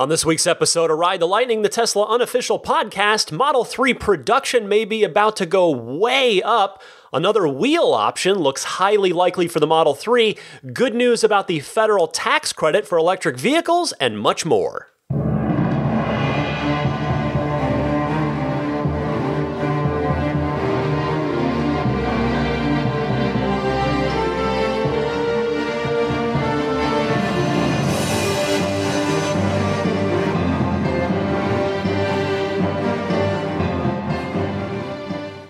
On this week's episode of Ride the Lightning, the Tesla unofficial podcast, Model 3 production may be about to go way up. Another wheel option looks highly likely for the Model 3. Good news about the federal tax credit for electric vehicles, and much more.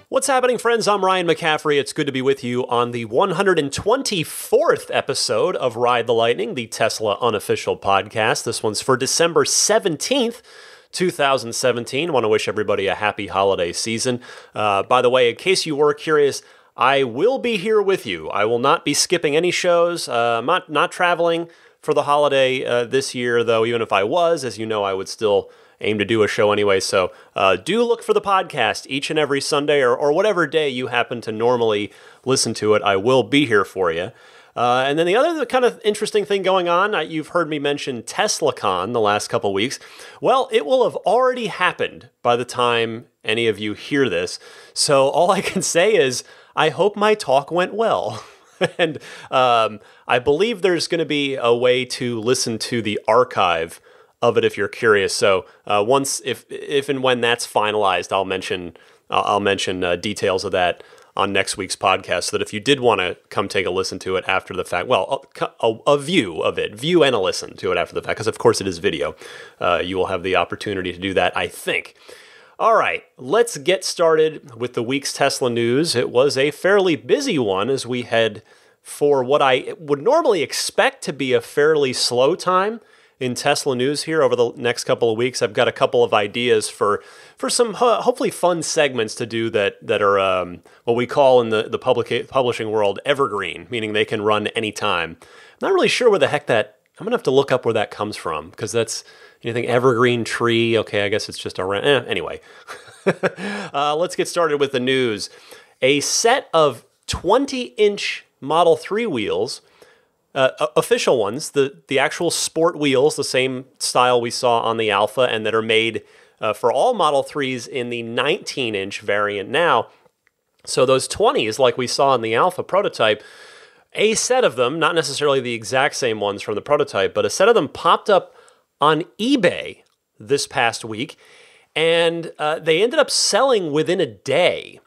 What's happening, friends? I'm Ryan McCaffrey. It's good to be with you on the 124th episode of Ride the Lightning, the Tesla unofficial podcast. This one's for December 17th, 2017. Want to wish everybody a happy holiday season. By the way, in case you were curious, I will be here with you. I will not be skipping any shows. I'm not traveling for the holiday this year, though. Even if I was, as you know, I would still aim to do a show anyway, so do look for the podcast each and every Sunday or whatever day you happen to normally listen to it. I will be here for you. And then the other kind of interesting thing going on, you've heard me mention TeslaCon the last couple weeks. Well, it will have already happened by the time any of you hear this, so all I can say is I hope my talk went well. And I believe there's going to be a way to listen to the archive of it if you're curious. So once, if and when that's finalized, I'll mention details of that on next week's podcast, so that if you did want to come take a listen to it after the fact, well, a view of it, view and a listen to it after the fact, because of course it is video. You will have the opportunity to do that, I think. All right, let's get started with the week's Tesla news. It was a fairly busy one as we head for what I would normally expect to be a fairly slow time in Tesla news here over the next couple of weeks. I've got a couple of ideas for some hopefully fun segments to do that are what we call in the publishing world evergreen, meaning they can run anytime. I'm not really sure where the heck I'm going to have to look up where that comes from, because that's anything evergreen tree. Okay, I guess it's just around. Anyway, let's get started with the news. A set of 20-inch Model 3 wheels, official ones, the actual sport wheels, the same style we saw on the Alpha, and that are made for all Model 3s in the 19-inch variant now. So those 20s, like we saw in the Alpha prototype, a set of them, not necessarily the exact same ones from the prototype, but a set of them popped up on eBay this past week, and they ended up selling within a day.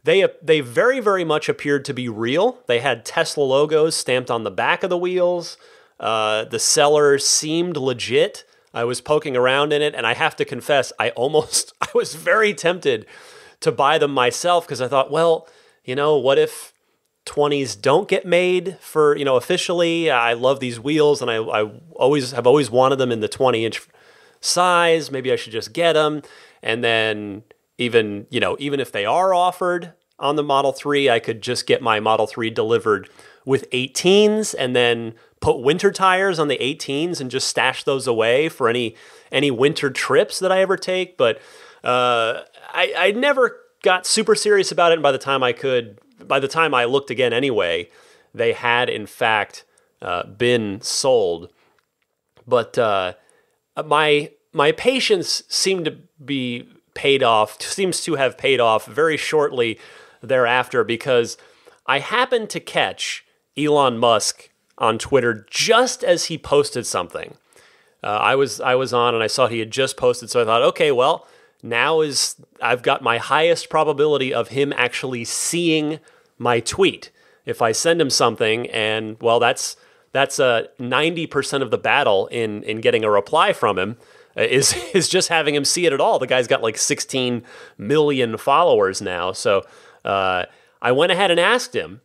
They very, very much appeared to be real. They had Tesla logos stamped on the back of the wheels. The seller seemed legit. I was poking around in it, and I have to confess, I was very tempted to buy them myself, because I thought, well, what if 20s don't get made for, officially? I love these wheels, and I have always wanted them in the 20-inch size. Maybe I should just get them, and then even if they are offered on the Model 3, I could just get my Model 3 delivered with 18s and then put winter tires on the 18s and just stash those away for any winter trips that I ever take. But I never got super serious about it. And by the time I looked again anyway, they had in fact been sold. But my patience seems to have paid off very shortly thereafter, because I happened to catch Elon Musk on Twitter just as he posted something. I was on and I saw he had just posted, so I thought, okay, well, I've got my highest probability of him actually seeing my tweet. If I send him something, and well, that's 90% of the battle in getting a reply from him. Is just having him see it at all. The guy's got like 16 million followers now. So I went ahead and asked him.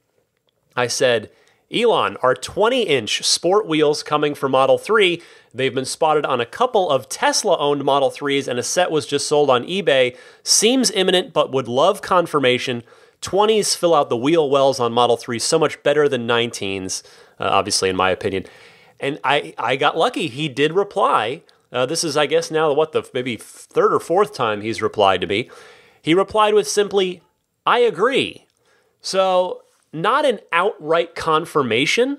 I said, Elon, are 20-inch sport wheels coming for Model 3? They've been spotted on a couple of Tesla-owned Model 3s, and a set was just sold on eBay. Seems imminent, but would love confirmation. 20s fill out the wheel wells on Model 3 so much better than 19s, obviously, in my opinion. And I got lucky. He did reply. This is, I guess, now maybe third or fourth time he's replied to me. He replied with simply, I agree. So not an outright confirmation,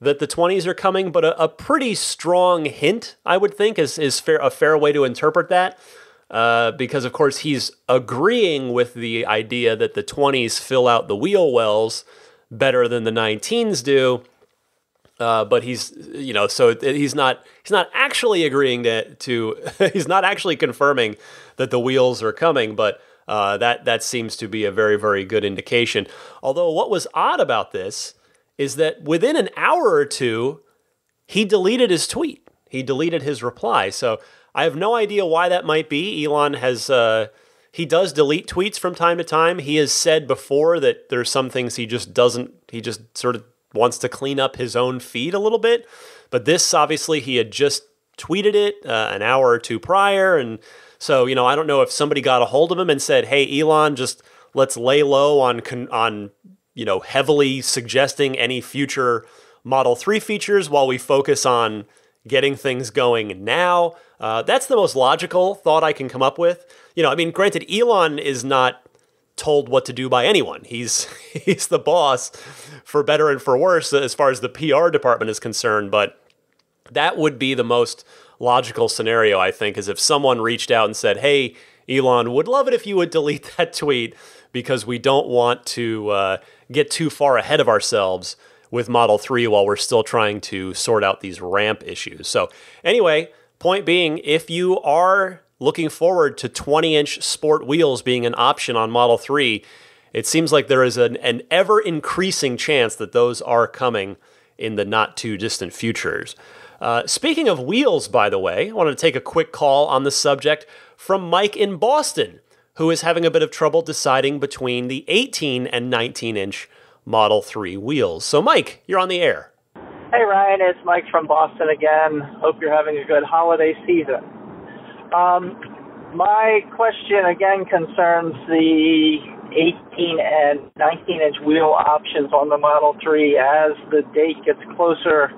that the 20s are coming, but a pretty strong hint, I would think, is a fair way to interpret that. Because, of course, he's agreeing with the idea that the 20s fill out the wheel wells better than the 19s do. But he's, so he's not actually agreeing to he's not actually confirming that the wheels are coming, but that seems to be a very, very good indication. Although what was odd about this is that within an hour or two, he deleted his tweet. He deleted his reply. So I have no idea why that might be. Elon he does delete tweets from time to time. He has said before that there's some things he just sort of wants to clean up his own feed a little bit. But this, obviously, he had just tweeted it an hour or two prior. And so, I don't know if somebody got a hold of him and said, hey, Elon, just let's lay low on heavily suggesting any future Model 3 features while we focus on getting things going now. That's the most logical thought I can come up with. Granted, Elon is not told what to do by anyone. He's the boss, for better and for worse, as far as the PR department is concerned. But that would be the most logical scenario, I think, is if someone reached out and said, hey, Elon, would love it if you would delete that tweet because we don't want to get too far ahead of ourselves with Model 3 while we're still trying to sort out these ramp issues. So anyway, point being, if you are looking forward to 20-inch sport wheels being an option on Model 3, it seems like there is an ever-increasing chance that those are coming in the not-too-distant futures. Speaking of wheels, by the way, I wanted to take a quick call on the subject from Mike in Boston, who is having a bit of trouble deciding between the 18 and 19-inch Model 3 wheels. So, Mike, you're on the air. Hey, Ryan, it's Mike from Boston again. Hope you're having a good holiday season. My question, again, concerns the 18 and 19-inch wheel options on the Model 3. As the date gets closer,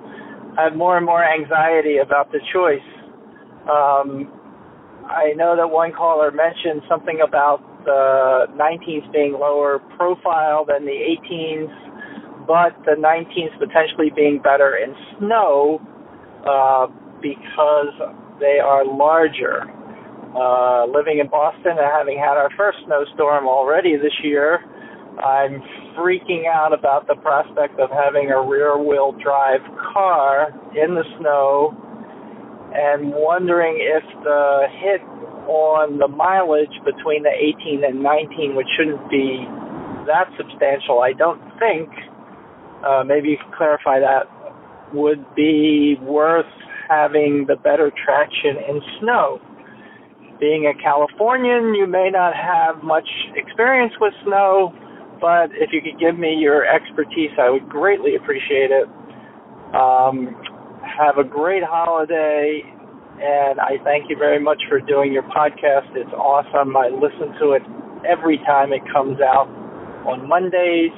I have more and more anxiety about the choice. I know that one caller mentioned something about the 19s being lower profile than the 18s, but the 19s potentially being better in snow because they are larger. Living in Boston and having had our first snowstorm already this year, I'm freaking out about the prospect of having a rear-wheel drive car in the snow and wondering if the hit on the mileage between the 18 and 19, which shouldn't be that substantial, I don't think, maybe you can clarify that, would be worth having the better traction in snow. Being a Californian, you may not have much experience with snow, but if you could give me your expertise, I would greatly appreciate it. Have a great holiday, and I thank you very much for doing your podcast. It's awesome. I listen to it every time it comes out on Mondays.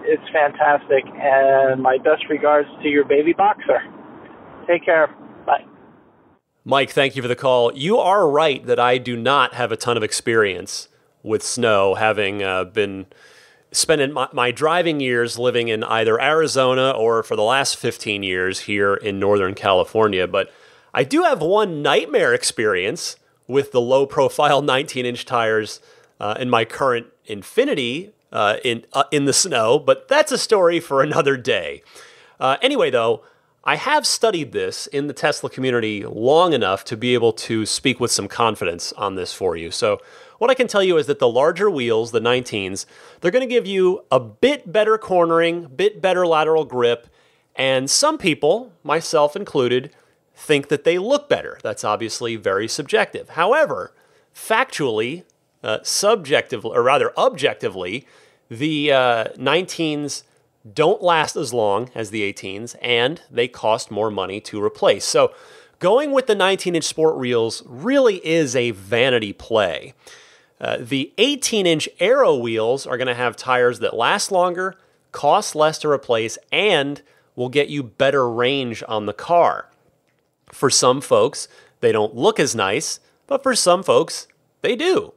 It's fantastic, and my best regards to your baby boxer. Take care. Bye. Mike, thank you for the call. You are right that I do not have a ton of experience with snow, having been spending my driving years living in either Arizona or for the last 15 years here in Northern California. But I do have one nightmare experience with the low-profile 19-inch tires in my current Infiniti in the snow, but that's a story for another day. Anyway, though, I have studied this in the Tesla community long enough to be able to speak with some confidence on this for you. So what I can tell you is that the larger wheels, the 19s, they're going to give you a bit better cornering, bit better lateral grip, and some people, myself included, think that they look better. That's obviously very subjective. However, factually, objectively, the 19s don't last as long as the 18s, and they cost more money to replace. So going with the 19-inch sport wheels really is a vanity play. The 18-inch Aero wheels are going to have tires that last longer, cost less to replace, and will get you better range on the car. For some folks, they don't look as nice, but for some folks, they do.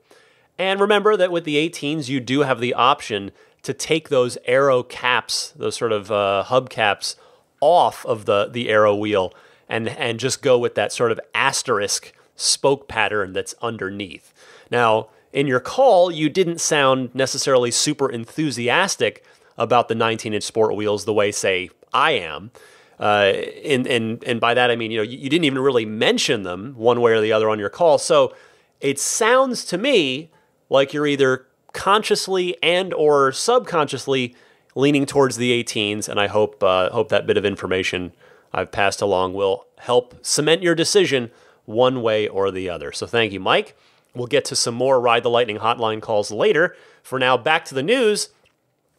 And remember that with the 18s, you do have the option to take those aero caps, those sort of hub caps, off of the aero wheel and just go with that sort of asterisk spoke pattern that's underneath. Now, in your call, you didn't sound necessarily super enthusiastic about the 19-inch sport wheels the way, say, I am. And by that I mean, you didn't even really mention them one way or the other on your call. So it sounds to me like you're either consciously and or subconsciously leaning towards the 18s, and I hope that bit of information I've passed along will help cement your decision one way or the other. So thank you, Mike. We'll get to some more Ride the Lightning hotline calls later. For now, back to the news.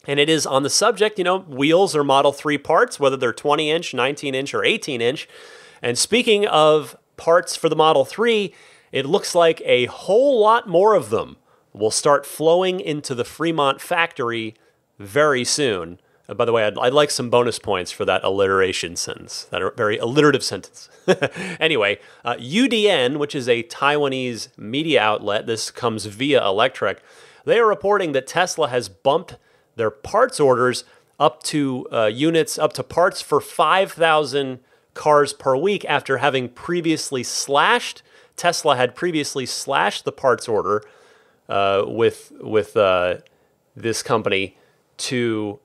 And it is on the subject, wheels or Model 3 parts, whether they're 20-inch, 19-inch, or 18-inch. And speaking of parts for the Model 3, it looks like a whole lot more of them will start flowing into the Fremont factory very soon. By the way, I'd like some bonus points for that alliteration sentence, that very alliterative sentence. Anyway, UDN, which is a Taiwanese media outlet, this comes via Electrek, they are reporting that Tesla has bumped their parts orders up to parts for 5,000 cars per week after having previously slashed. Tesla had previously slashed the parts order with this company to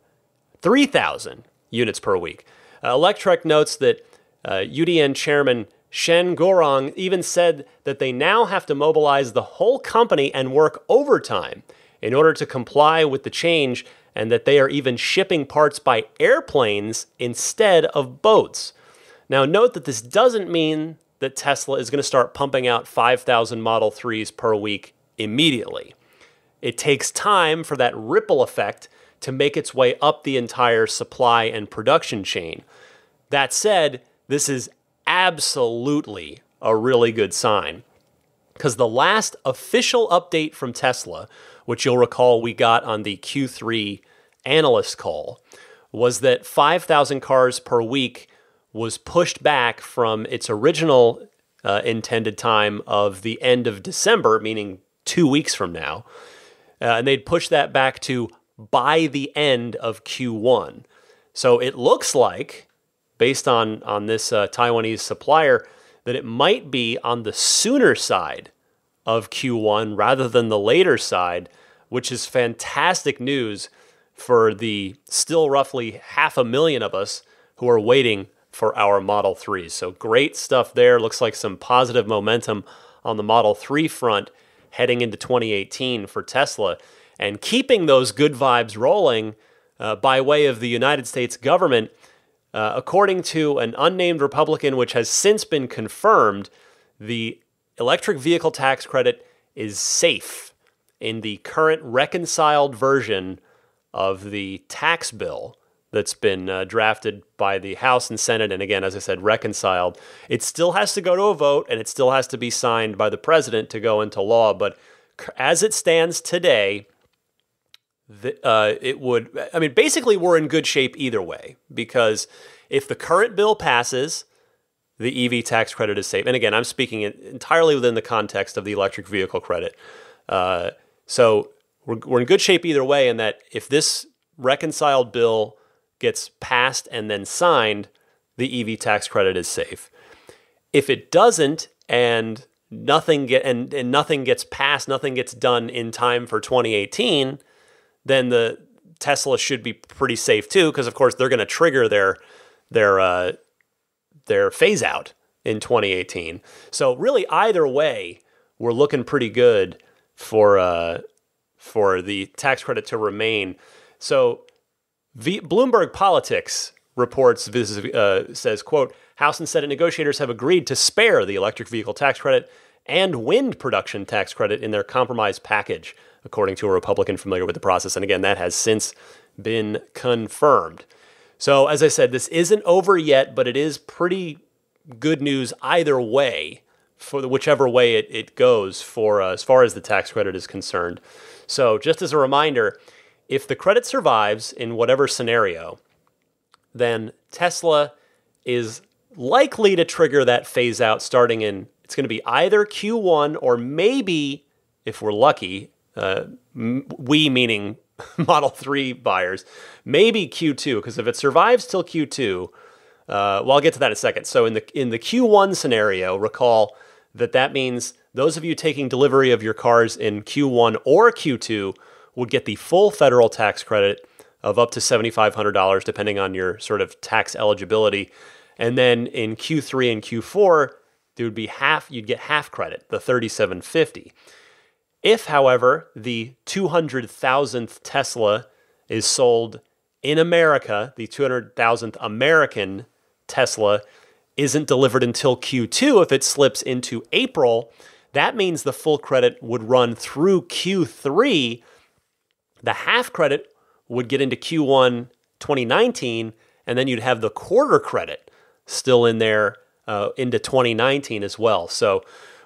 3,000 units per week. Electrek notes that UDN chairman Shen Gorong even said that they now have to mobilize the whole company and work overtime in order to comply with the change, and that they are even shipping parts by airplanes instead of boats. Now, note that this doesn't mean that Tesla is going to start pumping out 5,000 Model 3s per week immediately. It takes time for that ripple effect to make its way up the entire supply and production chain. That said, this is absolutely a really good sign, because the last official update from Tesla, which you'll recall we got on the Q3 analyst call, was that 5,000 cars per week was pushed back from its original intended time of the end of December, meaning 2 weeks from now. And they'd push that back to by the end of Q1. So it looks like, based on this Taiwanese supplier, that it might be on the sooner side of Q1 rather than the later side, which is fantastic news for the still roughly 500,000 of us who are waiting for our Model 3s. So great stuff there. Looks like some positive momentum on the Model 3 front heading into 2018 for Tesla. And keeping those good vibes rolling by way of the United States government, according to an unnamed Republican, which has since been confirmed, the electric vehicle tax credit is safe in the current reconciled version of the tax bill that's been drafted by the House and Senate. And again, as I said, reconciled. It still has to go to a vote, and it still has to be signed by the president to go into law. But as it stands today, basically we're in good shape either way, because if the current bill passes, the EV tax credit is safe. And again, I'm speaking entirely within the context of the electric vehicle credit. So we're in good shape either way, in that if this reconciled bill gets passed and then signed, the EV tax credit is safe. If it doesn't, and nothing gets passed, nothing gets done in time for 2018, then the Tesla should be pretty safe too, because of course they're going to trigger their phase out in 2018. So really, either way, we're looking pretty good for the tax credit to remain. So Bloomberg Politics reports, says, quote, House and Senate negotiators have agreed to spare the electric vehicle tax credit and wind production tax credit in their compromise package, according to a Republican familiar with the process. And again, that has since been confirmed. So as I said, this isn't over yet, but it is pretty good news either way, for whichever way it goes for as far as the tax credit is concerned. So just as a reminder, if the credit survives in whatever scenario, then Tesla is likely to trigger that phase out starting in, it's going to be either Q1 or maybe, if we're lucky, we meaning Model 3 buyers, maybe Q2, because if it survives till Q2, well, I'll get to that in a second. So in the Q1 scenario, recall that means those of you taking delivery of your cars in Q1 or Q2 would get the full federal tax credit of up to $7,500, depending on your sort of tax eligibility. And then in Q3 and Q4, there would be you'd get half credit, the $3,750. If, however, the 200,000th Tesla is sold in America, the 200,000th American Tesla isn't delivered until Q2, if it slips into April, that means the full credit would run through Q3. The half credit would get into Q1 2019, and then you'd have the quarter credit still in there into 2019 as well. So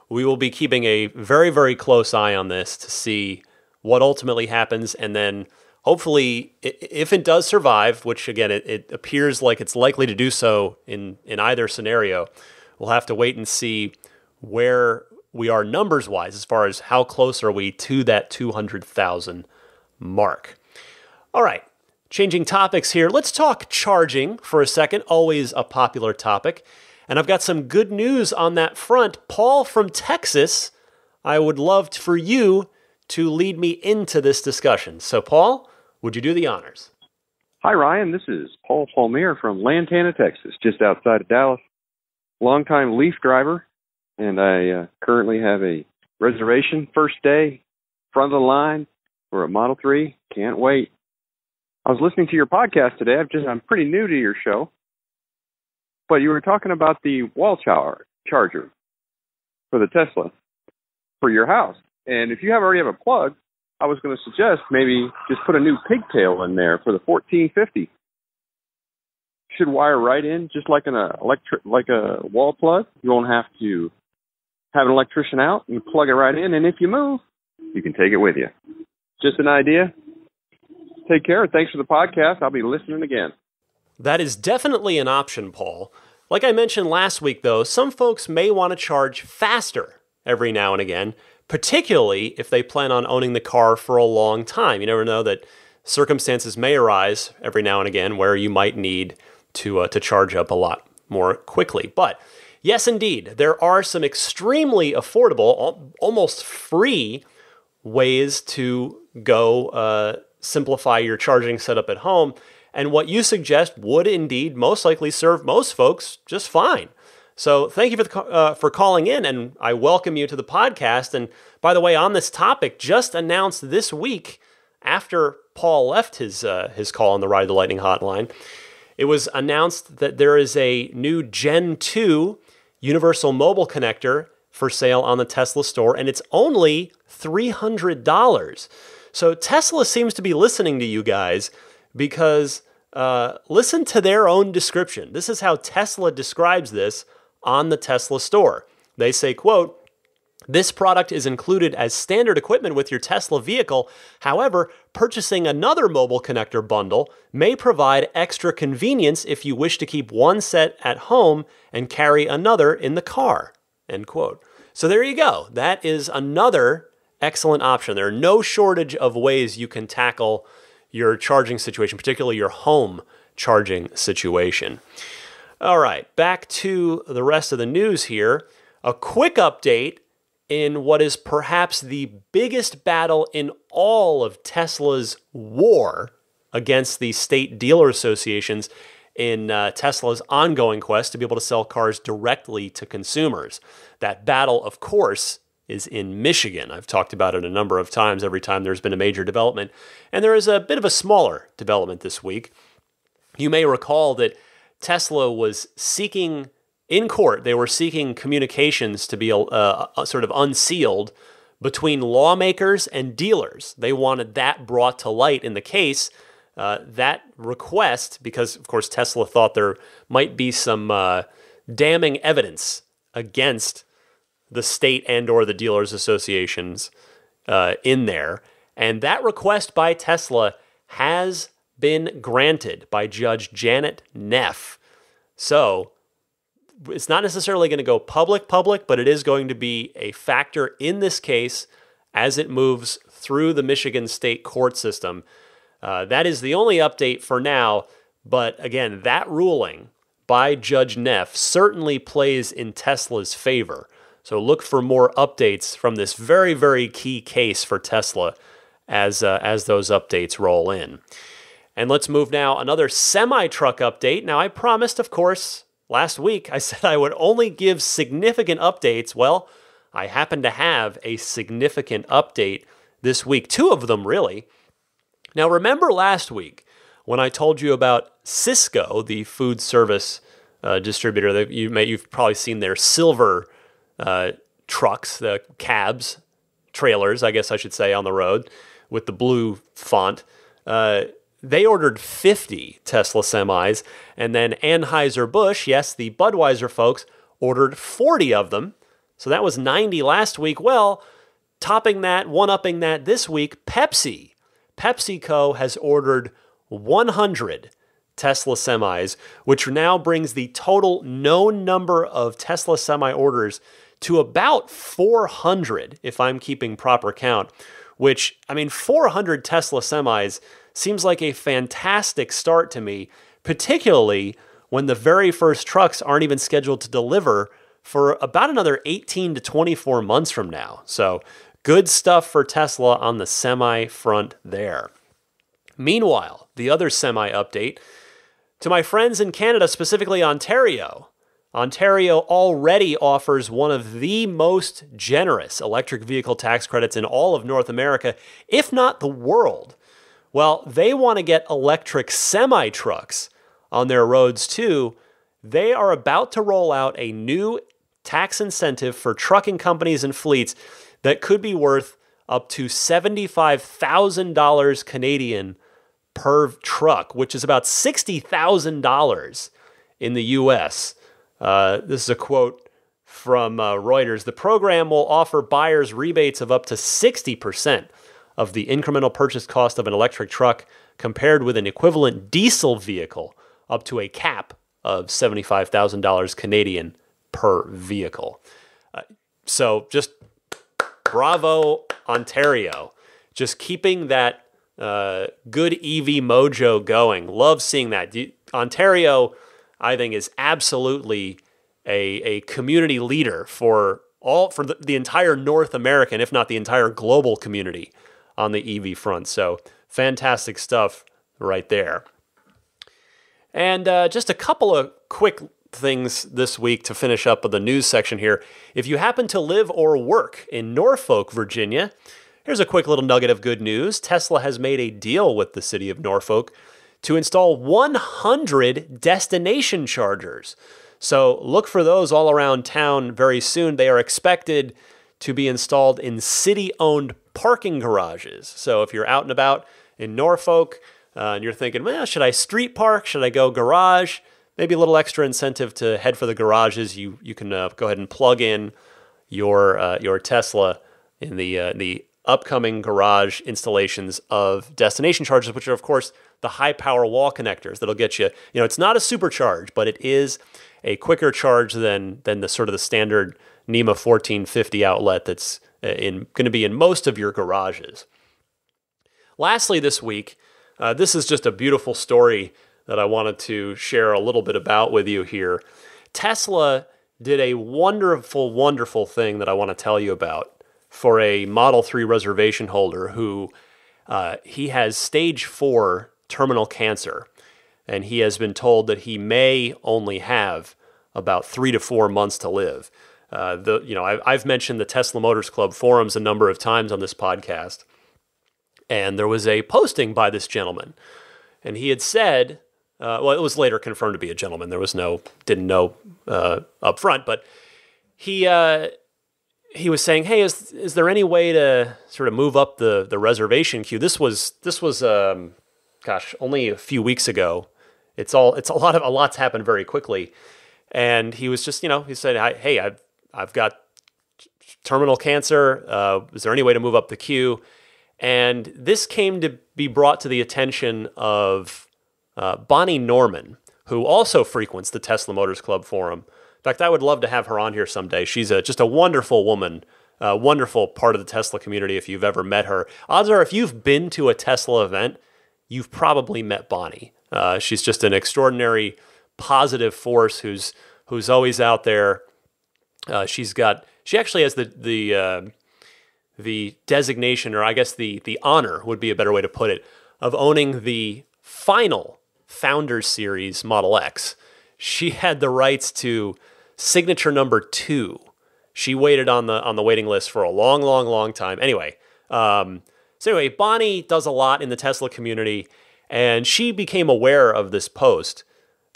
we will be keeping a very, very close eye on this to see what ultimately happens. And then hopefully, if it does survive, which again, it appears like it's likely to do so in either scenario, we'll have to wait and see where we are numbers-wise as far as how close are we to that 200,000 mark. All right, changing topics here. Let's talk charging for a second, always a popular topic. And I've got some good news on that front. Paul from Texas, I would love for you to lead me into this discussion. So, Paul, would you do the honors? Hi, Ryan. This is Paul Palmier from Lantana, Texas, just outside of Dallas. Longtime Leaf driver, and I currently have a reservation, first day, front of the line for a Model 3. Can't wait. I was listening to your podcast today. I'm pretty new to your show, but you were talking about the wall charger for the Tesla for your house. And if you already have a plug, I was going to suggest maybe just put a new pigtail in there for the 1450. Should wire right in, just like like a wall plug. You won't have to have an electrician out and plug it right in. And if you move, you can take it with you. Just an idea. Take care. Thanks for the podcast. I'll be listening again. That is definitely an option, Paul. Like I mentioned last week, though, some folks may want to charge faster every now and again, particularly if they plan on owning the car for a long time. You never know that circumstances may arise every now and again where you might need to charge up a lot more quickly. But yes, indeed, there are some extremely affordable, almost free ways to go simplify your charging setup at home. And what you suggest would indeed most likely serve most folks just fine. So thank you for calling in, and I welcome you to the podcast. And by the way, on this topic, just announced this week, after Paul left his call on the Ride the Lightning hotline, it was announced that there is a new Gen 2 Universal Mobile Connector for sale on the Tesla store, and it's only $300. So Tesla seems to be listening to you guys, because listen to their own description. This is how Tesla describes this on the Tesla store. They say, quote, "This product is included as standard equipment with your Tesla vehicle. However, purchasing another mobile connector bundle may provide extra convenience if you wish to keep one set at home and carry another in the car." End quote. So there you go. That is another excellent option. There are no shortage of ways you can tackle your charging situation, particularly your home charging situation. All right, back to the rest of the news here. A quick update in what is perhaps the biggest battle in all of Tesla's war against the state dealer associations in Tesla's ongoing quest to be able to sell cars directly to consumers. That battle, of course, is in Michigan. I've talked about it a number of times every time there's been a major development. And there is a bit of a smaller development this week. You may recall that Tesla was seeking, in court, they were seeking communications to be sort of unsealed between lawmakers and dealers. They wanted that brought to light in the case. That request, because of course Tesla thought there might be some damning evidence against the state and or the dealers associations in there. And that request by Tesla has been granted by Judge Janet Neff. So it's not necessarily going to go public, but it is going to be a factor in this case as it moves through the Michigan state court system. That is the only update for now. But again, that ruling by Judge Neff certainly plays in Tesla's favor. So look for more updates from this very, very key case for Tesla as those updates roll in. And let's move now, another semi-truck update. Now, I promised, of course, last week, I said I would only give significant updates. Well, I happen to have a significant update this week, 2 of them, really. Now, remember last week when I told you about Cisco, the food service distributor, that you've probably seen their silver trucks, the cabs, trailers, I guess I should say, on the road with the blue font. They ordered 50 Tesla semis, and then Anheuser-Busch, yes, the Budweiser folks, ordered 40 of them. So that was 90 last week. Well, topping that, one-upping that this week, PepsiCo has ordered 100 Tesla semis, which now brings the total known number of Tesla semi orders to about 400, if I'm keeping proper count, which, 400 Tesla semis seems like a fantastic start to me, particularly when the very first trucks aren't even scheduled to deliver for about another 18 to 24 months from now. So good stuff for Tesla on the semi front there. Meanwhile, the other semi update to my friends in Canada, specifically Ontario. Ontario already offers one of the most generous electric vehicle tax credits in all of North America, if not the world. Well, they want to get electric semi-trucks on their roads too. They are about to roll out a new tax incentive for trucking companies and fleets that could be worth up to $75,000 Canadian per truck, which is about $60,000 in the U.S. This is a quote from Reuters. The program will offer buyers rebates of up to 60% of the incremental purchase cost of an electric truck compared with an equivalent diesel vehicle, up to a cap of $75,000 Canadian per vehicle. So just bravo, Ontario. Just keeping that good EV mojo going. Love seeing that. Ontario, I think, is absolutely a community leader for the entire North American, if not the entire global community on the EV front. So fantastic stuff right there. And just a couple of quick things this week to finish up with the news section here. If you happen to live or work in Norfolk, Virginia, here's a quick little nugget of good news. Tesla has made a deal with the city of Norfolk to install 100 destination chargers. So look for those all around town very soon. They are expected to be installed in city-owned parking garages. So if you're out and about in Norfolk and you're thinking, well, should I street park? Should I go garage? Maybe a little extra incentive to head for the garages. You can go ahead and plug in your Tesla in the upcoming garage installations of destination chargers, which are, of course, the high-power wall connectors that'll get you. It's not a supercharge, but it is a quicker charge than the sort of the standard NEMA 1450 outlet that's going to be in most of your garages. Lastly, this week, this is just a beautiful story that I wanted to share a little bit about with you here. Tesla did a wonderful, wonderful thing that I want to tell you about for a Model 3 reservation holder who he has stage 4 terminal cancer, and he has been told that he may only have about 3 to 4 months to live. I've mentioned the Tesla Motors Club forums a number of times on this podcast, and there was a posting by this gentleman, and he had said, well, it was later confirmed to be a gentleman. There was didn't know up front, but he was saying, hey, is there any way to sort of move up the reservation queue? This was only a few weeks ago. It's a lot's happened very quickly. And he was just, he said, hey, I've got terminal cancer. Is there any way to move up the queue? And this came to be brought to the attention of Bonnie Norman, who also frequents the Tesla Motors Club forum. In fact, I would love to have her on here someday. She's just a wonderful woman, Wonderful part of the Tesla community if you've ever met her. Odds are if you've been to a Tesla event, you've probably met Bonnie. She's just an extraordinary positive force who's always out there. She actually has the designation, or I guess the honor would be a better way to put it, of owning the final Founders Series Model X. She had the rights to signature number 2. She waited on the waiting list for a long, long, long time. Anyway, Bonnie does a lot in the Tesla community, and she became aware of this post,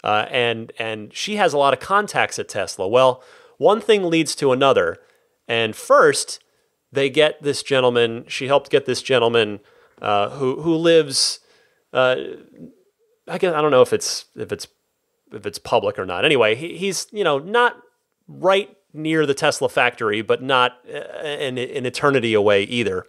and she has a lot of contacts at Tesla. Well, one thing leads to another, and first they get this gentleman. She helped get this gentleman who lives. I don't know if it's public or not. Anyway, he's not right near the Tesla factory, but not an eternity away either.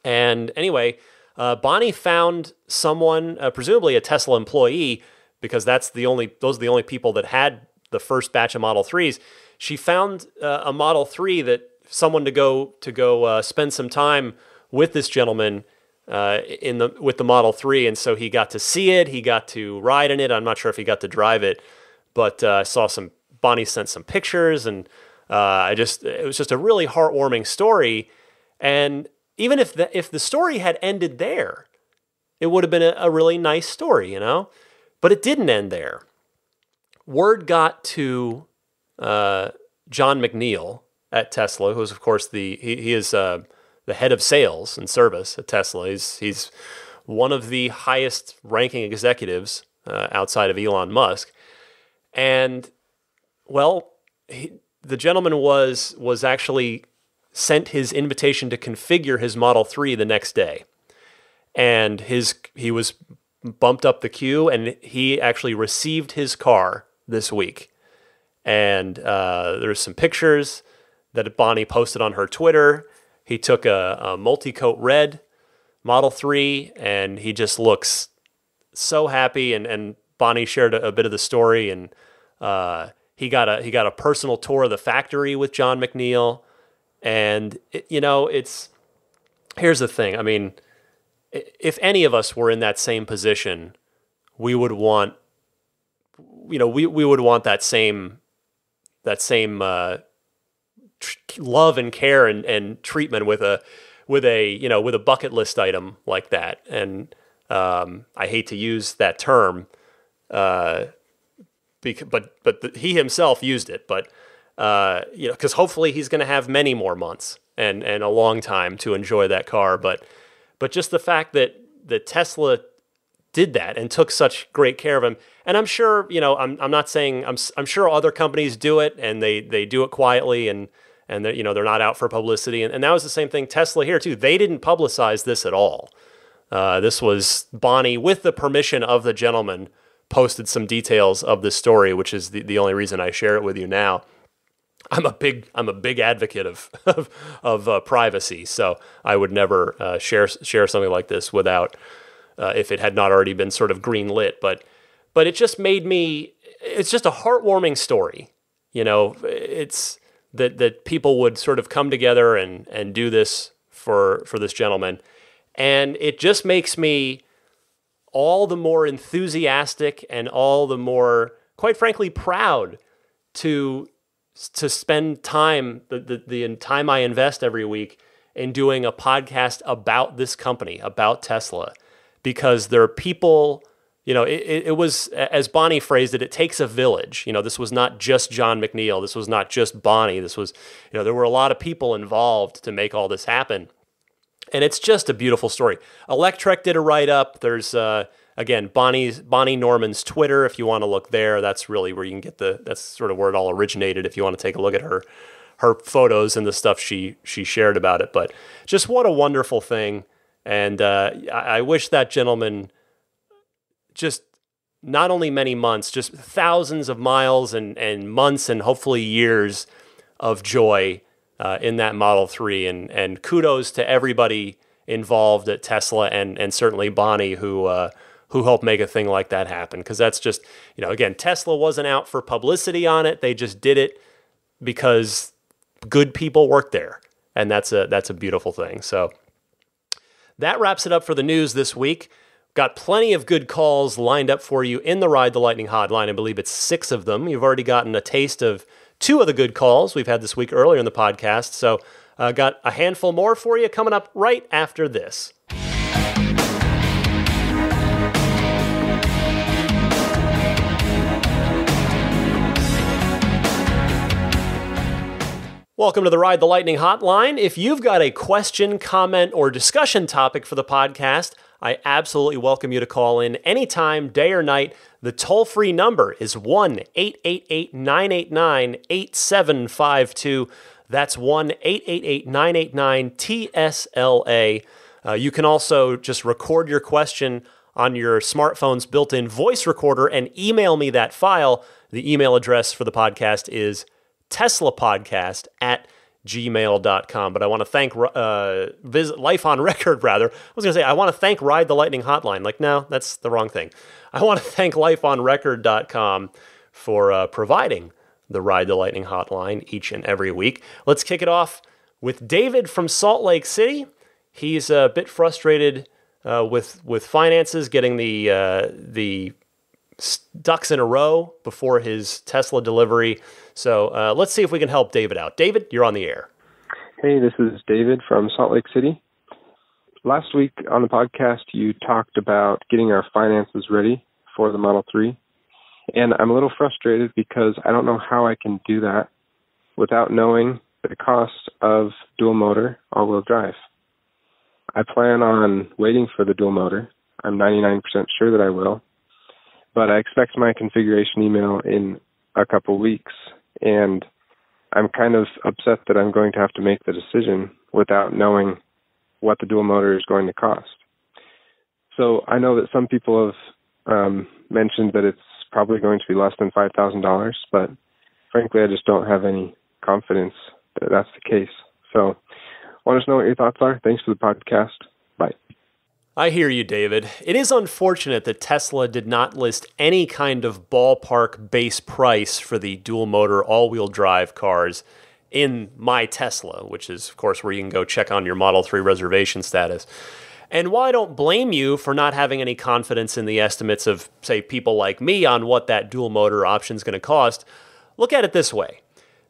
And anyway, Bonnie found someone, presumably a Tesla employee, because those are the only people that had the first batch of Model 3s. She found a Model 3 that someone to go spend some time with this gentleman with the Model 3, and so he got to see it. He got to ride in it. I'm not sure if he got to drive it, but I saw Bonnie sent some pictures, and it was just a really heartwarming story. And even if the story had ended there, it would have been a really nice story, But it didn't end there. Word got to John McNeil at Tesla, who is of course he is the head of sales and service at Tesla. He's one of the highest ranking executives outside of Elon Musk, and well, the gentleman was actually sent his invitation to configure his Model 3 the next day, and he was bumped up the queue, and he actually received his car this week. And there's some pictures that Bonnie posted on her Twitter. He took a multi-coat red Model 3, and he just looks so happy. And Bonnie shared a bit of the story, and he got a personal tour of the factory with John McNeil. And here's the thing. I mean, if any of us were in that same position, we would want, we would want that same love and care and treatment with a bucket list item like that. And I hate to use that term, but he himself used it. But because hopefully he's going to have many more months and a long time to enjoy that car. But just the fact that Tesla did that and took such great care of him. And I'm sure, I'm not saying, I'm sure other companies do it, and they do it quietly, and they're not out for publicity. And that was the same thing Tesla here too. They didn't publicize this at all. This was Bonnie, with the permission of the gentleman, posted some details of the story, which is the only reason I share it with you now. I'm a big advocate of privacy, so I would never share something like this without, if it had not already been sort of green lit. But it just made me. It's just a heartwarming story, It's that people would sort of come together and do this for this gentleman, and it just makes me all the more enthusiastic and all the more, quite frankly, proud to spend time, the time I invest every week in doing a podcast about this company, about Tesla, because there are people, it was, as Bonnie phrased it, it takes a village. This was not just John McNeil. This was not just Bonnie. This was, there were a lot of people involved to make all this happen. And it's just a beautiful story. Electrek did a write-up. There's, again, Bonnie Norman's Twitter, if you want to look there. That's really where you can get that's sort of where it all originated, if you want to take a look at her photos and the stuff she shared about it. But just what a wonderful thing. And I wish that gentleman just not only many months, just thousands of miles and months and hopefully years of joy in that Model 3. And kudos to everybody involved at Tesla and certainly Bonnie who helped make a thing like that happen. Because that's just, again, Tesla wasn't out for publicity on it. They just did it because good people work there. and that's a beautiful thing. So that wraps it up for the news this week. Got plenty of good calls lined up for you in the Ride the Lightning hotline. I believe it's 6 of them. You've already gotten a taste of 2 of the good calls we've had this week earlier in the podcast. So got a handful more for you coming up right after this. Welcome to the Ride the Lightning hotline. If you've got a question, comment, or discussion topic for the podcast, I absolutely welcome you to call in anytime, day or night. The toll-free number is 1-888-989-8752. That's 1-888-989-TSLA. You can also just record your question on your smartphone's built-in voice recorder and email me that file. The email address for the podcast is teslapodcast@gmail.com. But I want to thank Visit Life on Record, rather. I was going to say, I want to thank Ride the Lightning Hotline. Like, no, that's the wrong thing. I want to thank lifeonrecord.com for providing the Ride the Lightning Hotline each and every week. Let's kick it off with David from Salt Lake City. He's a bit frustrated with finances, getting the ducks in a row before his Tesla delivery. So let's see if we can help David out. David, you're on the air. Hey, this is David from Salt Lake City. Last week on the podcast, you talked about getting our finances ready for the Model 3. And I'm a little frustrated because I don't know how I can do that without knowing the cost of dual motor all-wheel drive. I plan on waiting for the dual motor. I'm 99% sure that I will. But I expect my configuration email in a couple weeks, and I'm kind of upset that I'm going to have to make the decision without knowing what the dual motor is going to cost. So I know that some people have mentioned that it's probably going to be less than $5,000, but frankly, I just don't have any confidence that that's the case. So I want to know what your thoughts are. Thanks for the podcast. Bye. I hear you, David. It is unfortunate that Tesla did not list any kind of ballpark base price for the dual motor all-wheel drive cars in My Tesla, which is, of course, where you can go check on your Model 3 reservation status. And while I don't blame you for not having any confidence in the estimates of, say, people like me on what that dual motor option is going to cost, look at it this way.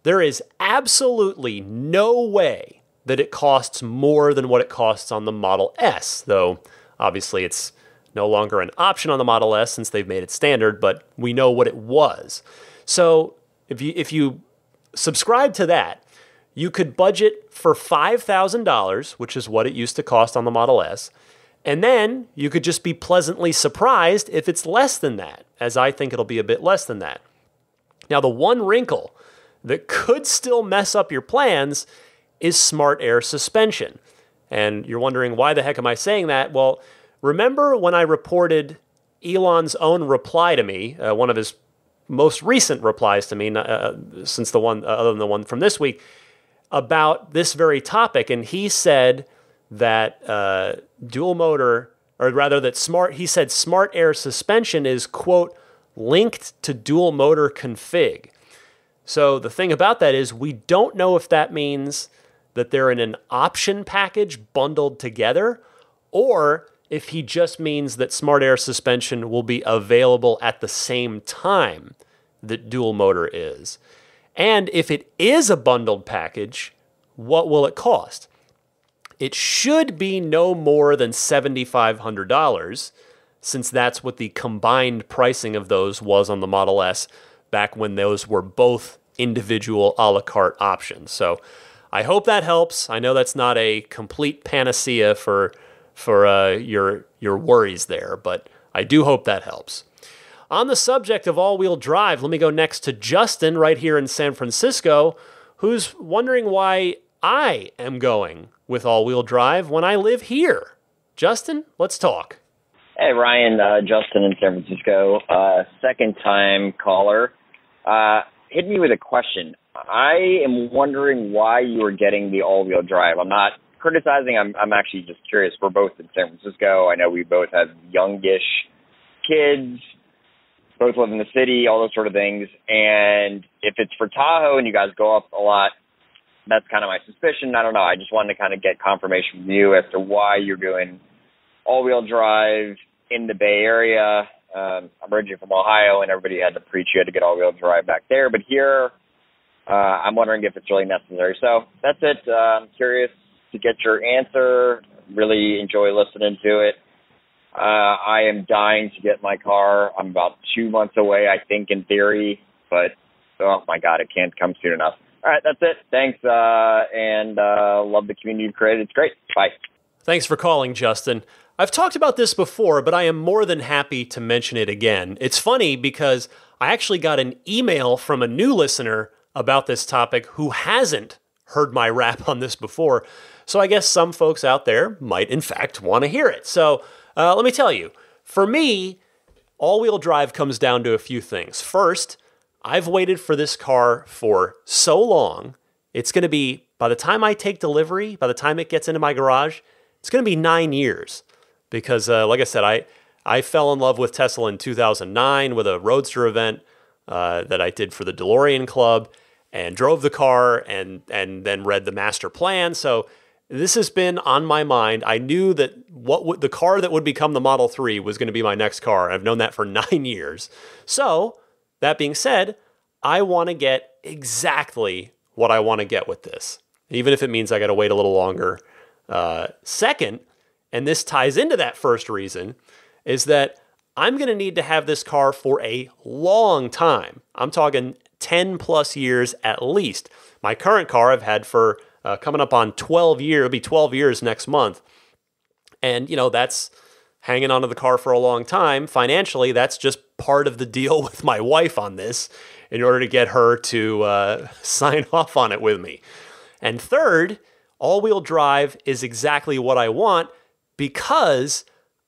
There is absolutely no way that it costs more than what it costs on the Model S, though obviously it's no longer an option on the Model S since they've made it standard, but we know what it was. So if you subscribe to that, you could budget for $5,000, which is what it used to cost on the Model S, and then you could just be pleasantly surprised if it's less than that, as I think it'll be a bit less than that. Now, the one wrinkle that could still mess up your plans is smart air suspension. And you're wondering, why the heck am I saying that? Well, remember when I reported Elon's own reply to me, one of his most recent replies to me, since the one other than the one from this week, about this very topic, and he said that dual motor, or rather that smart air suspension is, quote, linked to dual motor config. So the thing about that is we don't know if that means that they're in an option package bundled together, or if he just means that smart air suspension will be available at the same time that dual motor is. And if it is a bundled package, what will it cost? It should be no more than $7,500, since that's what the combined pricing of those was on the Model S back when those were both individual a la carte options. So I hope that helps. I know that's not a complete panacea for your worries there, but I do hope that helps. On the subject of all-wheel drive, let me go next to Justin right here in San Francisco, who's wondering why I am going with all-wheel drive when I live here. Justin, let's talk. Hey, Ryan, Justin in San Francisco, second-time caller. Hit me with a question. I am wondering why you are getting the all-wheel drive. I'm not criticizing. I'm actually just curious. We're both in San Francisco. I know we both have youngish kids, both live in the city, all those sort of things. And if it's for Tahoe and you guys go up a lot, that's kind of my suspicion. I don't know. I just wanted to kind of get confirmation from you as to why you're doing all-wheel drive in the Bay Area. I'm originally from Ohio, and everybody had to preach you had to get all-wheel drive back there. But here, I'm wondering if it's really necessary. So that's it. I'm curious to get your answer. Really enjoy listening to it. I am dying to get my car. I'm about 2 months away, I think, in theory. But, oh, my God, it can't come soon enough. All right, that's it. Thanks, and love the community you've created. It's great. Bye. Thanks for calling, Justin. I've talked about this before, but I am more than happy to mention it again. It's funny because I actually got an email from a new listener about this topic who hasn't heard my rap on this before. So I guess some folks out there might, in fact, want to hear it. So let me tell you, for me, all-wheel drive comes down to a few things. First, I've waited for this car for so long. It's going to be, by the time I take delivery, by the time it gets into my garage, it's going to be 9 years. Because, like I said, I fell in love with Tesla in 2009 with a Roadster event that I did for the DeLorean Club, and drove the car and then read the master plan. So this has been on my mind. I knew that the car that would become the Model 3 was going to be my next car. I've known that for 9 years. So that being said, I want to get exactly what I want to get with this, even if it means I got to wait a little longer. Second, and this ties into that first reason, is that I'm going to need to have this car for a long time. I'm talking 10 plus years at least. My current car I've had for coming up on 12 years. It'll be 12 years next month. And, that's hanging onto the car for a long time. Financially, that's just part of the deal with my wife on this in order to get her to sign off on it with me. And third, all-wheel drive is exactly what I want because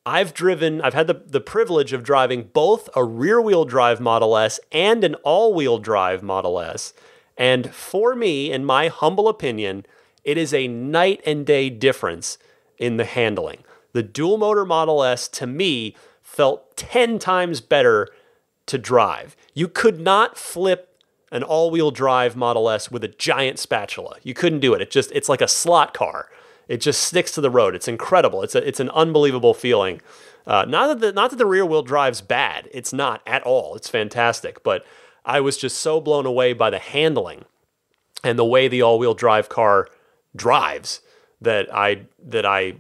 I've had the privilege of driving both a rear-wheel drive Model S and an all-wheel drive Model S. And for me, in my humble opinion, it is a night and day difference in the handling. The dual-motor Model S, to me, felt 10 times better to drive. You could not flip an all-wheel drive Model S with a giant spatula. You couldn't do it. It's like a slot car. It just sticks to the road. It's incredible. It's an unbelievable feeling. Not that the rear wheel drive's bad. It's not at all. It's fantastic. But I was just so blown away by the handling and the way the all-wheel drive car drives that I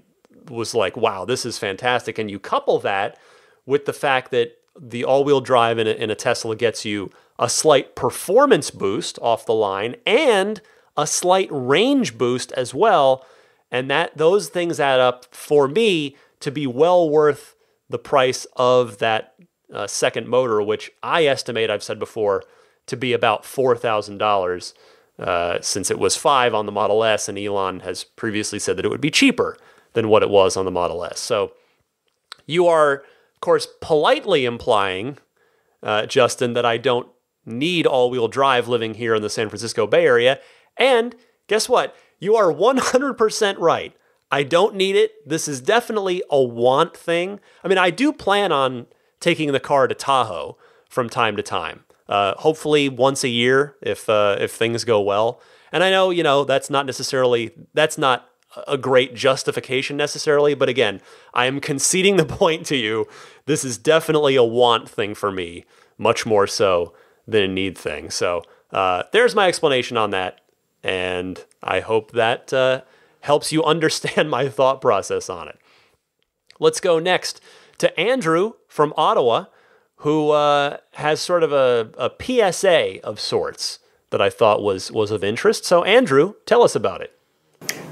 was like, wow, this is fantastic. And you couple that with the fact that the all-wheel drive in a Tesla gets you a slight performance boost off the line and a slight range boost as well. And those things add up for me to be well worth the price of that second motor, which I estimate, I've said before, to be about $4,000 since it was $5,000 on the Model S, and Elon has previously said that it would be cheaper than what it was on the Model S. So you are, of course, politely implying, Justin, that I don't need all-wheel drive living here in the San Francisco Bay Area. And guess what? You are 100% right. I don't need it. This is definitely a want thing. I mean, I do plan on taking the car to Tahoe from time to time. Hopefully once a year if things go well. And I know, that's not a great justification necessarily, but again, I am conceding the point to you. This is definitely a want thing for me, much more so than a need thing. So there's my explanation on that. And I hope that helps you understand my thought process on it. Let's go next to Andrew from Ottawa, who has sort of a PSA of sorts that I thought was of interest. So Andrew, tell us about it.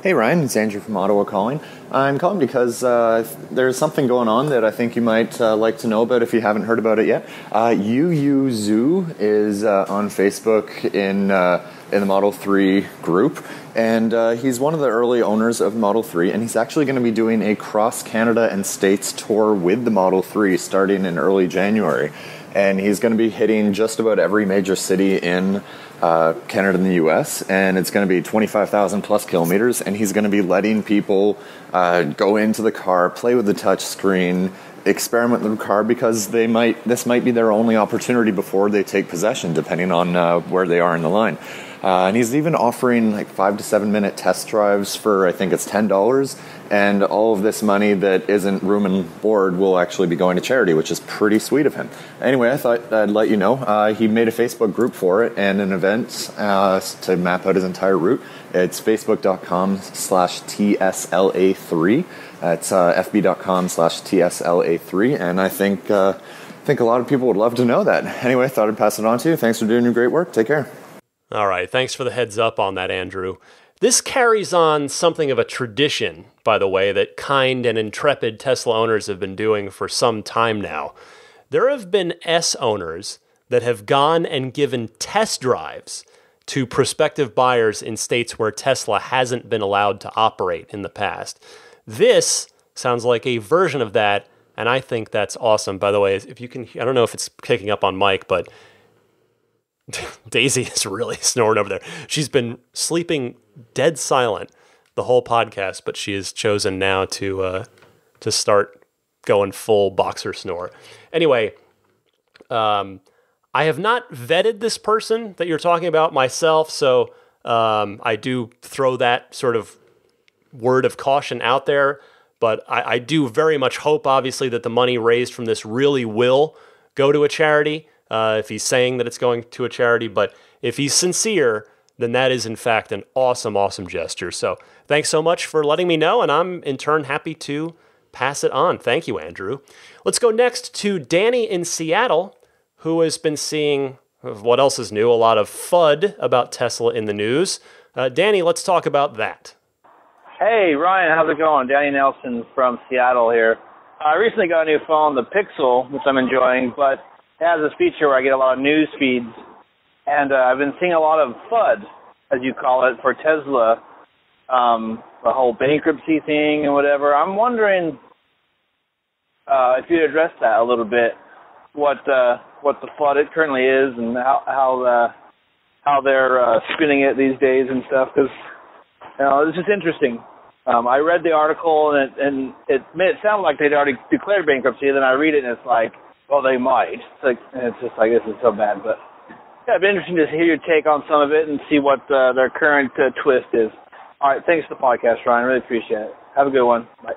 Hey Ryan, it's Andrew from Ottawa calling. I'm calling because there's something going on that I think you might like to know about if you haven't heard about it yet. UU Zoo is on Facebook in the Model 3 group, and he's one of the early owners of Model 3, and he's actually going to be doing a cross-Canada and States tour with the Model 3 starting in early January. And he's going to be hitting just about every major city in Canada and the U.S., and it's going to be 25,000 plus kilometers, and he's going to be letting people go into the car, play with the touch screen, experiment with the car, because this might be their only opportunity before they take possession, depending on where they are in the line. And he's even offering like 5 to 7 minute test drives for, I think it's $10. And all of this money that isn't room and board will actually be going to charity, which is pretty sweet of him. Anyway, I thought I'd let you know. He made a Facebook group for it and an event to map out his entire route. It's facebook.com/TSLA3. That's fb.com/TSLA3. And I think a lot of people would love to know that. Anyway, I thought I'd pass it on to you. Thanks for doing your great work. Take care. All right. Thanks for the heads up on that, Andrew. This carries on something of a tradition, by the way, that kind and intrepid Tesla owners have been doing for some time now. There have been S owners that have gone and given test drives to prospective buyers in states where Tesla hasn't been allowed to operate in the past. This sounds like a version of that, and I think that's awesome. By the way, if you can, I don't know if it's picking up on Mike, but Daisy is really snoring over there. She's been sleeping dead silent the whole podcast, but she has chosen now to start going full boxer snore. Anyway, I have not vetted this person that you're talking about myself, so I do throw that sort of word of caution out there, but I do very much hope, obviously, that the money raised from this really will go to a charity. If he's saying that it's going to a charity, but if he's sincere, then that is in fact an awesome, awesome gesture. So thanks so much for letting me know, and I'm in turn happy to pass it on. Thank you, Andrew. Let's go next to Danny in Seattle, who has been seeing, what else is new, a lot of FUD about Tesla in the news. Danny, let's talk about that. Hey, Ryan, how's it going? Danny Nelson from Seattle here. I recently got a new phone, the Pixel, which I'm enjoying, but it has this feature where I get a lot of news feeds, and I've been seeing a lot of FUD, as you call it, for Tesla, the whole bankruptcy thing and whatever. I'm wondering if you'd address that a little bit, what the FUD it currently is and how they're spinning it these days and stuff, because it's just interesting. I read the article, and it sounded like they'd already declared bankruptcy, and then I read it, and it's like, well, they might. It's just like, this is so bad. But yeah, it'd be interesting to hear your take on some of it and see what their current twist is. All right, thanks for the podcast, Ryan. Really appreciate it. Have a good one. Bye.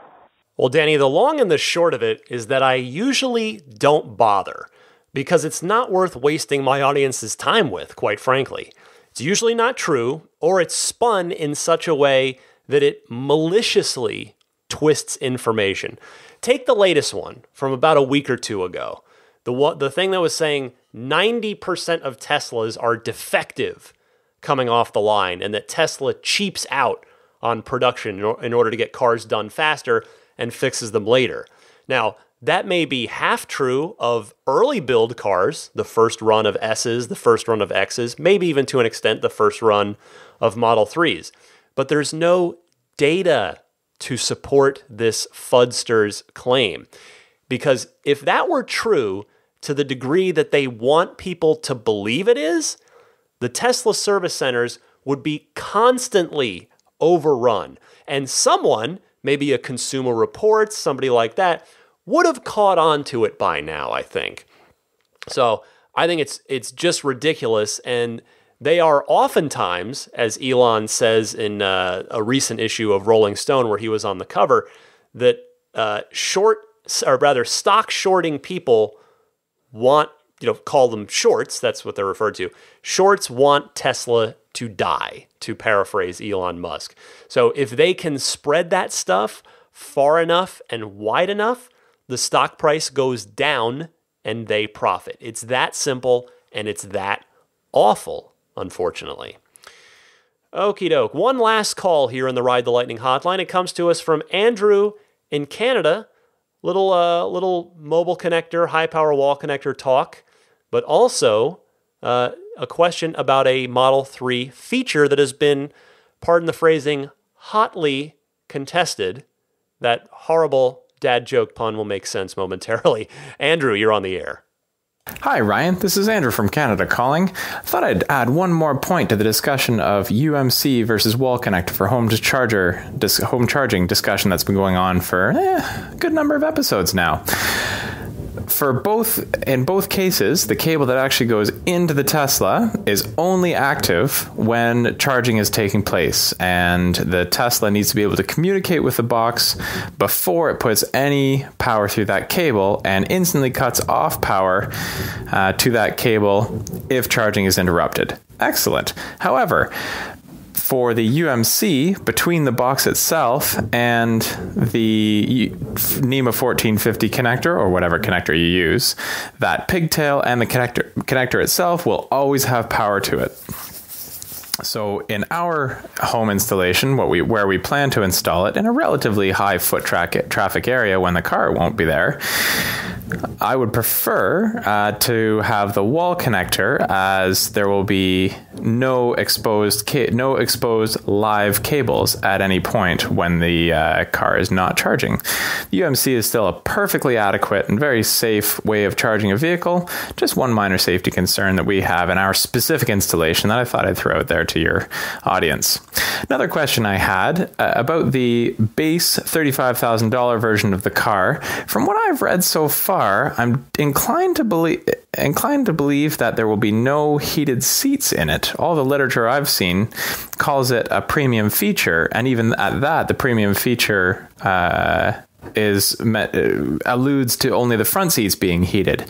Well, Danny, the long and the short of it is that I usually don't bother because it's not worth wasting my audience's time with, quite frankly. It's usually not true, or it's spun in such a way that it maliciously twists information. Take the latest one from about a week or two ago. The thing that was saying 90% of Teslas are defective coming off the line, and that Tesla cheaps out on production in order to get cars done faster and fixes them later. Now, that may be half true of early build cars, the first run of S's, the first run of X's, maybe even to an extent the first run of Model 3s. But there's no data to support this fudster's claim. Because if that were true to the degree that they want people to believe it is, the Tesla service centers would be constantly overrun. And someone, maybe a Consumer Reports, somebody like that, would have caught on to it by now, I think. So I think it's just ridiculous. And they are oftentimes, as Elon says in a recent issue of Rolling Stone where he was on the cover, that stock shorting people want, call them shorts, that's what they're referred to. Shorts want Tesla to die, to paraphrase Elon Musk. So if they can spread that stuff far enough and wide enough, the stock price goes down and they profit. It's that simple and it's that awful, unfortunately. Okie doke. One last call here in the Ride the Lightning hotline. It comes to us from Andrew in Canada. Little mobile connector, high power wall connector talk, but also a question about a Model 3 feature that has been, pardon the phrasing, hotly contested. That horrible dad joke pun will make sense momentarily. Andrew, you're on the air. Hi, Ryan. This is Andrew from Canada calling. I thought I'd add one more point to the discussion of UMC versus wall connector for home charging discussion that's been going on for a good number of episodes now. in both cases, the cable that actually goes into the Tesla is only active when charging is taking place, and the Tesla needs to be able to communicate with the box before it puts any power through that cable and instantly cuts off power to that cable if charging is interrupted. Excellent. However, for the UMC, between the box itself and the NEMA 1450 connector, or whatever connector you use, that pigtail and the connector itself will always have power to it. So in our home installation, where we plan to install it in a relatively high foot traffic area when the car won't be there, I would prefer to have the wall connector, as there will be no exposed live cables at any point when the car is not charging. The UMC is still a perfectly adequate and very safe way of charging a vehicle. Just one minor safety concern that we have in our specific installation that I thought I'd throw out there to your audience. Another question I had about the base $35,000 version of the car. From what I've read so far, I'm inclined to believe that there will be no heated seats in it. All the literature I've seen calls it a premium feature, and even at that, the premium feature alludes to only the front seats being heated,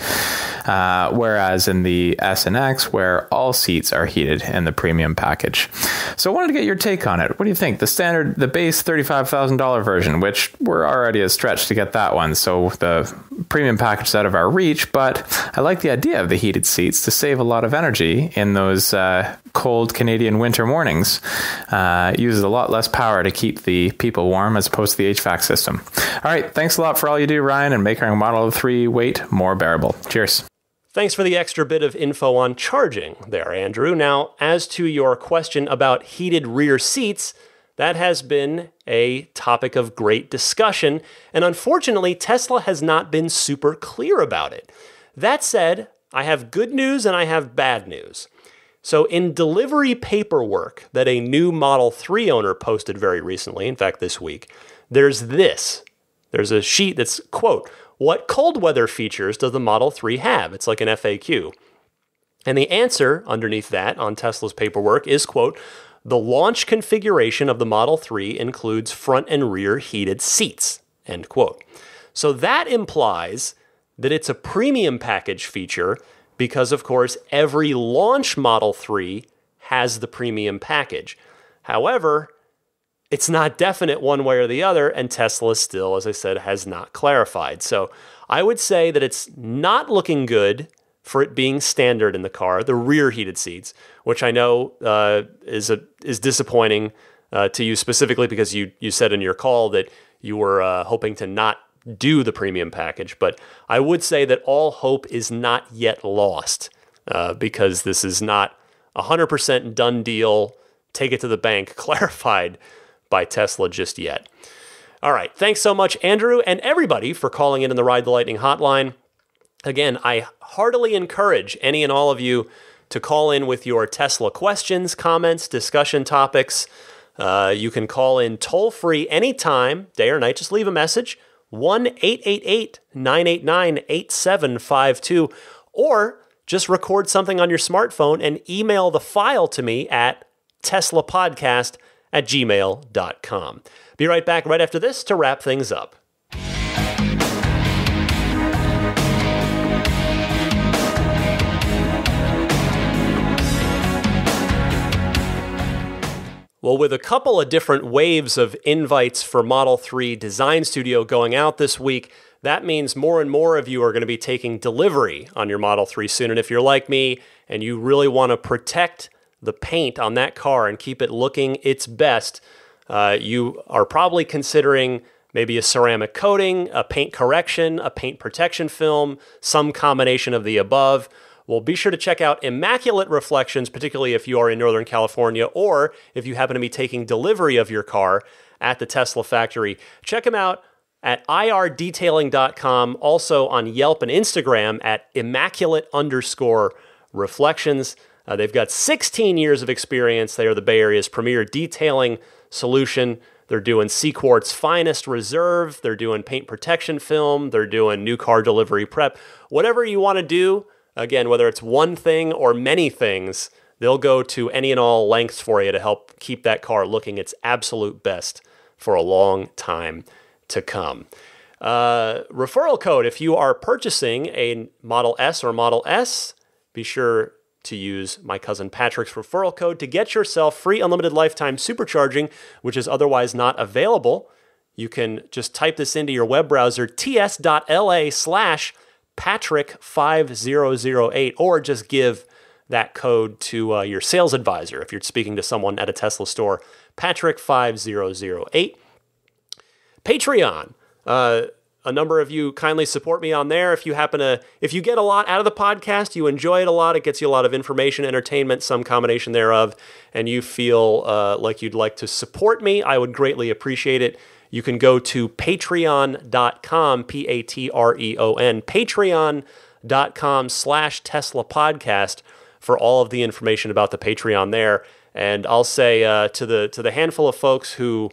whereas in the S and X, where all seats are heated in the premium package. So I wanted to get your take on it. What do you think? The base $35,000 version, which we're already a stretch to get that one, so the premium package is out of our reach, but I like the idea of the heated seats to save a lot of energy in those cold Canadian winter mornings. It uses a lot less power to keep the people warm as opposed to the HVAC system. All right, thanks a lot for all you do, Ryan, and making our Model 3 wait more bearable. Cheers. Thanks for the extra bit of info on charging there, Andrew. Now, as to your question about heated rear seats, that has been a topic of great discussion, and unfortunately, Tesla has not been super clear about it. That said, I have good news and I have bad news. So in delivery paperwork that a new Model 3 owner posted very recently, in fact this week, there's this. There's a sheet that's, quote, "What cold weather features does the Model 3 have?" It's like an FAQ. And the answer underneath that on Tesla's paperwork is, quote, "The launch configuration of the Model 3 includes front and rear heated seats," end quote. So that implies that it's a premium package feature because, of course, every launch Model 3 has the premium package. However, it's not definite one way or the other, and Tesla still, as I said, has not clarified. So I would say that it's not looking good for it being standard in the car, the rear heated seats, which I know is disappointing to you specifically because you said in your call that you were hoping to not do the premium package. But I would say that all hope is not yet lost because this is not 100% done deal, take it to the bank, clarified by Tesla just yet. All right. Thanks so much, Andrew, and everybody for calling in the Ride the Lightning hotline. Again, I heartily encourage any and all of you to call in with your Tesla questions, comments, discussion topics. You can call in toll-free anytime, day or night. Just leave a message, 1-888-989-8752, or just record something on your smartphone and email the file to me at teslapodcast@gmail.com. Be right back right after this to wrap things up. Well, with a couple of different waves of invites for Model 3 Design Studio going out this week, that means more and more of you are going to be taking delivery on your Model 3 soon. And if you're like me and you really want to protect the paint on that car and keep it looking its best, you are probably considering maybe a ceramic coating, a paint correction, a paint protection film, some combination of the above. Well, be sure to check out Immaculate Reflections, particularly if you are in Northern California or if you happen to be taking delivery of your car at the Tesla factory. Check them out at irdetailing.com, also on Yelp and Instagram at immaculate_reflections. They've got 16 years of experience. They are the Bay Area's premier detailing solution They're doing Seaquart's Finest Reserve. They're doing paint protection film. They're doing new car delivery prep. Whatever you want to do, again, whether it's one thing or many things, they'll go to any and all lengths for you to help keep that car looking its absolute best for a long time to come. Referral code, if you are purchasing a Model S or Model S, be sure to use my cousin Patrick's referral code to get yourself free unlimited lifetime supercharging, which is otherwise not available. You can just type this into your web browser, ts.la/Patrick5008, or just give that code to your sales advisor if you're speaking to someone at a Tesla store, Patrick5008. Patreon. A number of you kindly support me on there. If you get a lot out of the podcast, you enjoy it a lot, it gets you a lot of information, entertainment, some combination thereof, and you feel like you'd like to support me, I would greatly appreciate it. You can go to patreon.com, Patreon, patreon.com/Tesla podcast for all of the information about the Patreon there. And I'll say to the handful of folks who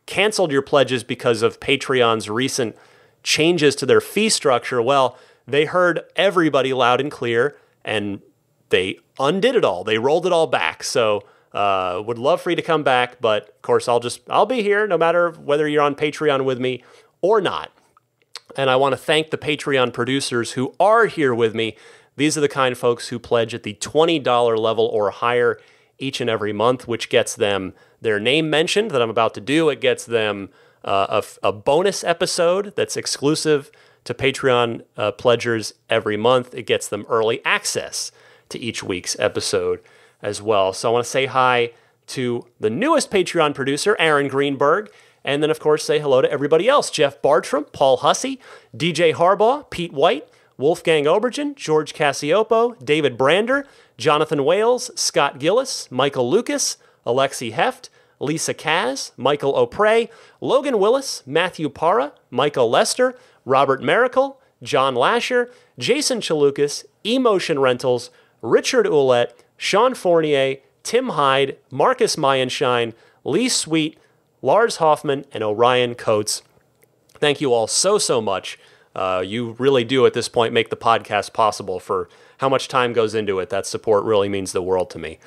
canceled your pledges because of Patreon's recent changes to their fee structure, well, they heard everybody loud and clear, and they undid it all. They rolled it all back. So would love for you to come back, but of course I'll be here no matter whether you're on Patreon with me or not. And I want to thank the Patreon producers who are here with me. These are the kind of folks who pledge at the $20 level or higher each and every month, which gets them their name mentioned that I'm about to do. It gets them a bonus episode that's exclusive to Patreon pledgers every month. It gets them early access to each week's episode as well. So I want to say hi to the newest Patreon producer, Aaron Greenberg, and then, of course, say hello to everybody else. Jeff Bartram, Paul Hussey, DJ Harbaugh, Pete White, Wolfgang Obergen, George Cassiopo, David Brander, Jonathan Wales, Scott Gillis, Michael Lucas, Alexi Heft, Lisa Kaz, Michael O'Prey, Logan Willis, Matthew Parra, Michael Lester, Robert Miracle, John Lasher, Jason Chalukas, Emotion Rentals, Richard Ouellette, Sean Fournier, Tim Hyde, Marcus Mayenshine, Lee Sweet, Lars Hoffman, and Orion Coates. Thank you all so much. You really do at this point make the podcast possible. For how much time goes into it, that support really means the world to me.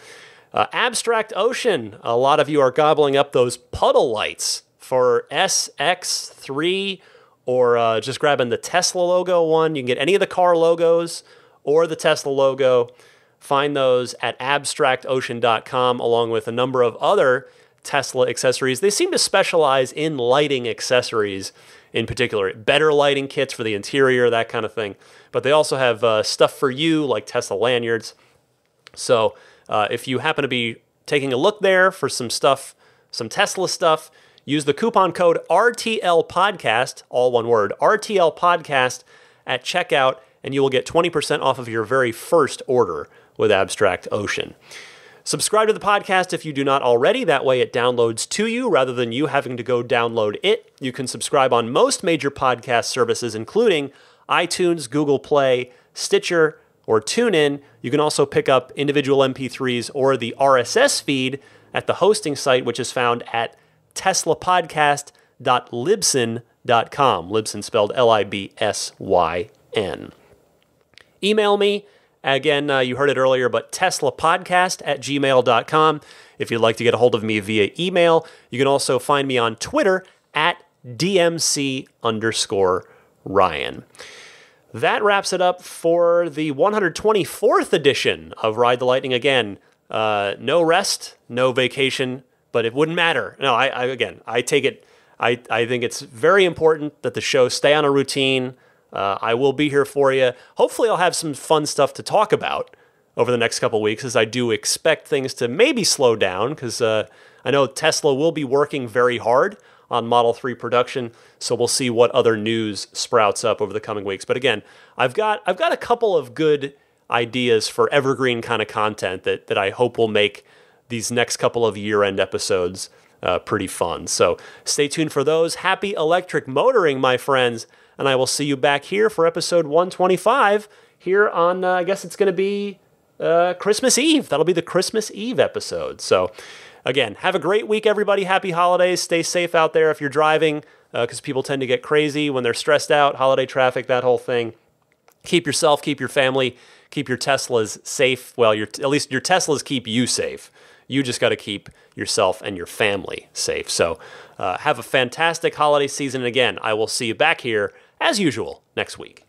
Abstract Ocean, a lot of you are gobbling up those puddle lights for SX3, or just grabbing the Tesla logo one. You can get any of the car logos or the Tesla logo. Find those at abstractocean.com, along with a number of other Tesla accessories. They seem to specialize in lighting accessories in particular, better lighting kits for the interior, that kind of thing. But they also have stuff for you, like Tesla lanyards. So if you happen to be taking a look there for some stuff, some Tesla stuff, use the coupon code RTL Podcast, all one word, RTL Podcast at checkout, and you will get 20% off of your very first order with Abstract Ocean. Subscribe to the podcast if you do not already. That way it downloads to you rather than you having to go download it. You can subscribe on most major podcast services, including iTunes, Google Play, Stitcher, or TuneIn. You can also pick up individual MP3s or the RSS feed at the hosting site, which is found at teslapodcast.libsyn.com. Libsyn spelled Libsyn. Email me. Again, you heard it earlier, but teslapodcast@gmail.com. If you'd like to get a hold of me via email, you can also find me on Twitter at DMC_Ryan. That wraps it up for the 124th edition of Ride the Lightning. Again, no rest, no vacation, but it wouldn't matter. No, I take it. I think it's very important that the show stay on a routine. I will be here for you. Hopefully I'll have some fun stuff to talk about over the next couple of weeks, as I do expect things to maybe slow down, because I know Tesla will be working very hard on Model 3 production, so we'll see what other news sprouts up over the coming weeks. But again, I've got a couple of good ideas for evergreen kind of content that I hope will make these next couple of year-end episodes pretty fun. So stay tuned for those. Happy electric motoring, my friends. And I will see you back here for episode 125 here on, I guess it's going to be Christmas Eve. That'll be the Christmas Eve episode. So again, have a great week, everybody. Happy holidays. Stay safe out there if you're driving, because people tend to get crazy when they're stressed out, holiday traffic, that whole thing. Keep yourself, keep your family, keep your Teslas safe. Well, at least your Teslas keep you safe. You just got to keep yourself and your family safe. So have a fantastic holiday season. And again, I will see you back here, as usual, next week.